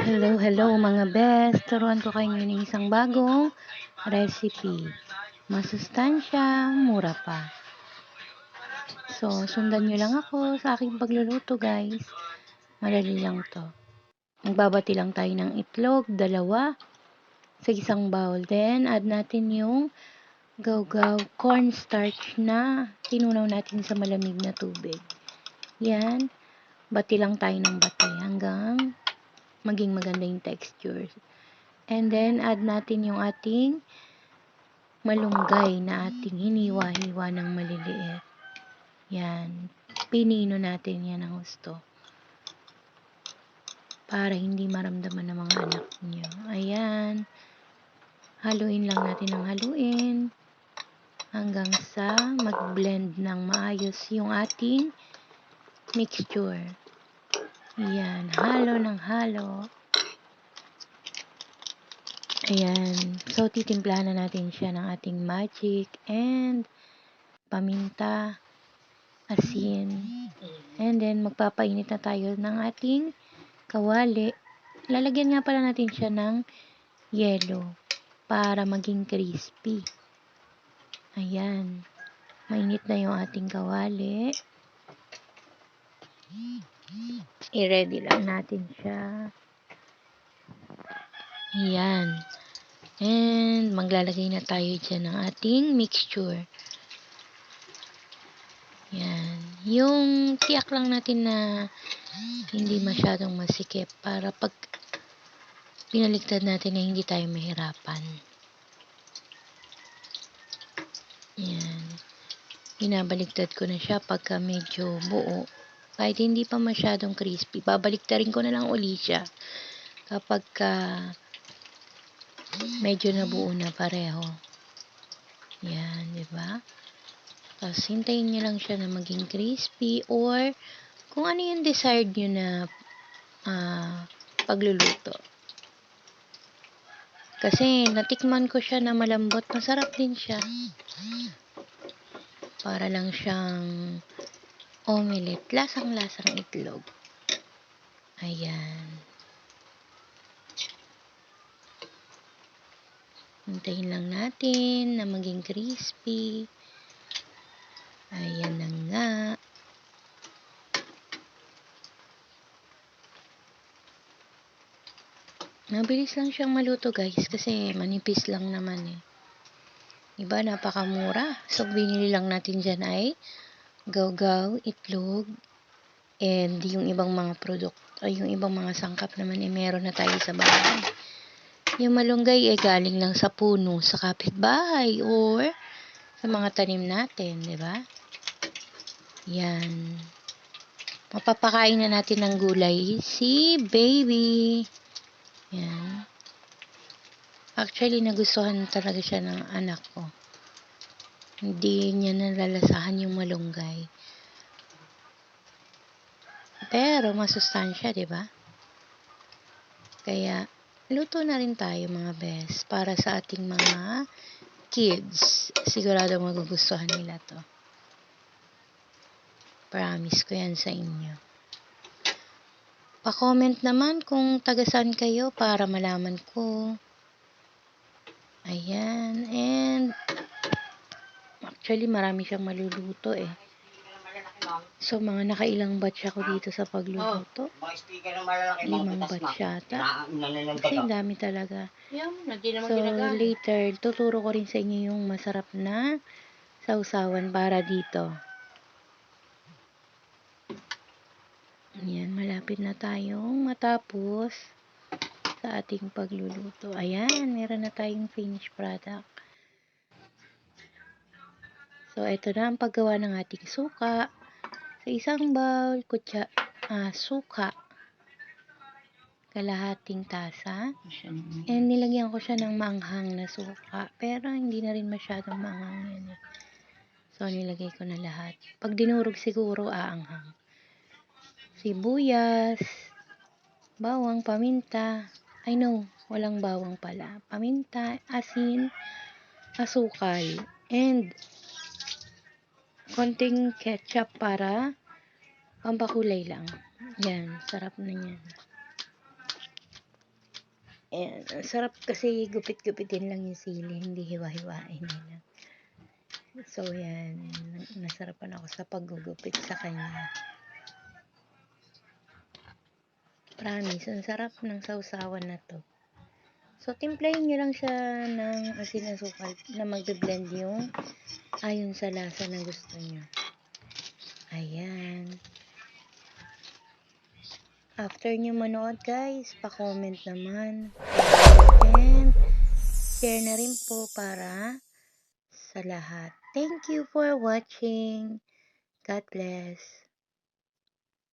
Hello mga best! Turuan ko kayo ngayon ng isang bagong recipe. Masustansya, mura pa. So, sundan nyo lang ako sa aking pagluluto guys. Madali lang to. Magbabati lang tayo ng itlog, 2, sa isang bowl. Then, add natin yung gaw-gaw cornstarch na tinunaw natin sa malamig na tubig. Yan. Bati lang tayo ng bati hanggang maging maganda yung texture. And then, add natin yung ating malunggay na ating hiniwa-hiwa ng maliliit. Yan. Pinino natin yan ng gusto. Para hindi maramdaman ng mga anak nyo. Ayan. Haluin lang natin ng haluin. Hanggang sa mag-blend ng maayos yung ating mixture. Ayan. Halo ng halo. Ayan. So, titimplahan na natin siya ng ating magic and paminta, asin. And then, magpapainit na tayo ng ating kawali. Lalagyan nga pala natin siya ng yelo para maging crispy. Ayan. Mainit na yung ating kawali. I-ready lang natin siya. Ayan. And, maglalagay na tayo dyan ng ating mixture. Yan. Yung tiyak lang natin na hindi masyadong masikip para pag pinaligtad natin na hindi tayo mahirapan. Yan. Binabaligtad ko na siya pagka medyo buo. Kahit hindi pa masyadong crispy, babaligtarin ko na lang uli siya kapag medyo nabuo na pareho. Yan, di ba? Tapos, hintayin nyo lang siya na maging crispy or kung ano yung desired nyo na pagluluto. Kasi, natikman ko siya na malambot. Masarap din siya. Para lang siyang omelette. Lasang-lasang itlog. Ayan. Hintayin lang natin na maging crispy. Ayan na nga. Mabilis lang siyang maluto guys kasi manipis lang naman eh. Diba, napakamura. So, binili lang natin dyan ay gaw-gaw, itlog, and yung ibang mga yung ibang mga sangkap naman eh meron na tayo sa bahay. Yung malunggay eh galing lang sa puno, sa kapitbahay, or sa mga tanim natin, diba? Yan. Mapapakain na natin ng gulay si baby. Yan. Actually, nagustuhan talaga siya ng anak ko. Hindi niya nalalasahan yung malunggay. Pero, masustansya, diba? Kaya, luto na rin tayo mga best para sa ating mga kids. Sigurado magugustuhan nila to. Promise ko yan sa inyo. Pa-comment naman kung taga-saan kayo para malaman ko. Ayan. And, actually, marami siyang maluluto eh. So, mga nakailang batch ako dito sa pagluluto. 5 batch yata. Kasi dami talaga. So, later, tuturo ko rin sa inyo yung masarap na sausawan para dito. Ayan, malapit na tayong matapos sa ating pagluluto. Ayan, meron na tayong finished product. So, ito na ang paggawa ng ating suka. Sa isang bowl, suka, kalahating tasa. And nilagyan ko siya ng maanghang na suka. Pero hindi na rin masyadong maanghang yan eh. So, nilagay ko na lahat. Pag dinurog siguro, aanghang. Sibuyas, bawang, paminta. I know, walang bawang pala. Paminta, asin, asukal, and konting ketchup para pampakulay lang. Yan, sarap na yan. Ayan, ang sarap kasi gupit-gupitin lang yung sili, hindi hiwa-hiwain nila. So, yan, nasarapan ako sa paggugupit sa kanya. Promise, ang sarap ng sausawan na to. So, timplahin nyo lang siya ng asin asukal na magbe-blend yung ayon sa lasa na gusto nyo. Ayan. After nyo manood guys, pa-comment naman. And share na rin po para sa lahat. Thank you for watching. God bless.